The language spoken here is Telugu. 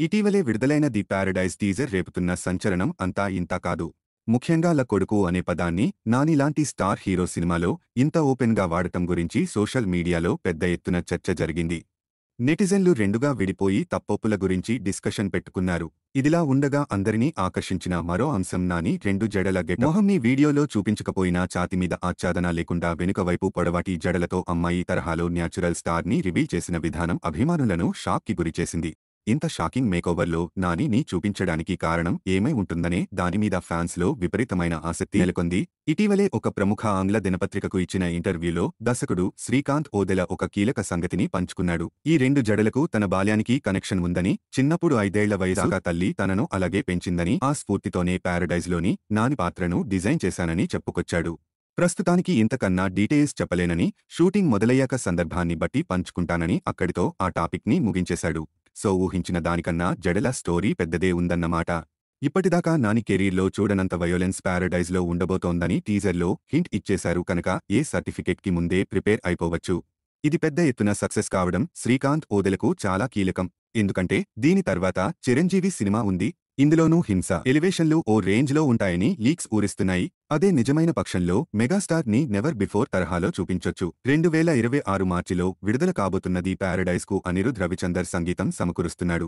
ఇటీవలే విడుదలైన ది ప్యారడైజ్ టీజర్ రేపుతున్న సంచలనం అంతా ఇంతా కాదు. ముఖ్యంగా ల కొడుకు అనే పదాన్ని నానిలాంటి స్టార్ హీరో సినిమాలో ఇంత ఓపెన్గా వాడటం గురించి సోషల్ మీడియాలో పెద్ద ఎత్తున చర్చ జరిగింది. నెటిజన్లు రెండుగా విడిపోయి తప్పొప్పుల గురించి డిస్కషన్ పెట్టుకున్నారు. ఇదిలా ఉండగా అందరినీ ఆకర్షించిన మరో అంశం నాని రెండు జడల మొహంని వీడియోలో చూపించకపోయినా ఛాతిమీద ఆచ్ఛాదన లేకుండా వెనుక వైపు పొడవాటి జడలతో అమ్మాయి తరహాలో న్యాచురల్ స్టార్ని రివీల్ చేసిన విధానం అభిమానులను షాక్కి గురిచేసింది. ఇంత షాకింగ్ మేకోవర్లో నానిని చూపించడానికి కారణం ఏమై ఉంటుందనే దానిమీద ఫ్యాన్స్లో విపరీతమైన ఆసక్తి నెలకొంది. ఇటీవలే ఒక ప్రముఖ ఆంగ్ల దినపత్రికకు ఇచ్చిన ఇంటర్వ్యూలో దర్శకుడు శ్రీకాంత్ ఓదెల ఒక కీలక సంగతిని పంచుకున్నాడు. ఈ రెండు జడలకు తన బాల్యానికి కనెక్షన్ ఉందని, చిన్నప్పుడు 5 ఏళ్ల వయసుగా తల్లి తనను అలాగే పెంచిందని, ఆ స్ఫూర్తితోనే ప్యారడైజ్లోని నాని పాత్రను డిజైన్ చేశానని చెప్పుకొచ్చాడు. ప్రస్తుతానికి ఇంతకన్నా డీటెయిల్స్ చెప్పలేనని, షూటింగ్ మొదలయ్యాక సందర్భాన్ని బట్టి పంచుకుంటానని అక్కడితో ఆ టాపిక్ని ముగించేశాడు. సో ఊహించిన దానికన్నా జడల స్టోరీ పెద్దదే ఉందన్నమాట. ఇప్పటిదాకా నాని కెరీర్లో చూడనంత వయోలెన్స్ ప్యారడైజ్లో ఉండబోతోందని టీజర్లో హింట్ ఇచ్చేశారు కనుక ఏ సర్టిఫికెట్కి ముందే ప్రిపేర్ అయిపోవచ్చు. ఇది పెద్ద ఎత్తున సక్సెస్ కావడం శ్రీకాంత్ ఓదెలకు చాలా కీలకం. ఎందుకంటే దీని తర్వాత చిరంజీవి సినిమా ఉంది. ఇందులోనూ హింస ఎలివేషన్లు ఓ రేంజ్లో ఉంటాయని లీక్స్ ఊరిస్తున్నాయి. అదే నిజమైన పక్షంలో మెగాస్టార్ ని నెవర్ బిఫోర్ తరహాలో చూపించొచ్చు. 2026 మార్చిలో విడుదల కాబోతున్న ది ప్యారడైజ్ కు అనిరుద్ రవిచందర్ సంగీతం సమకూరుస్తున్నాడు.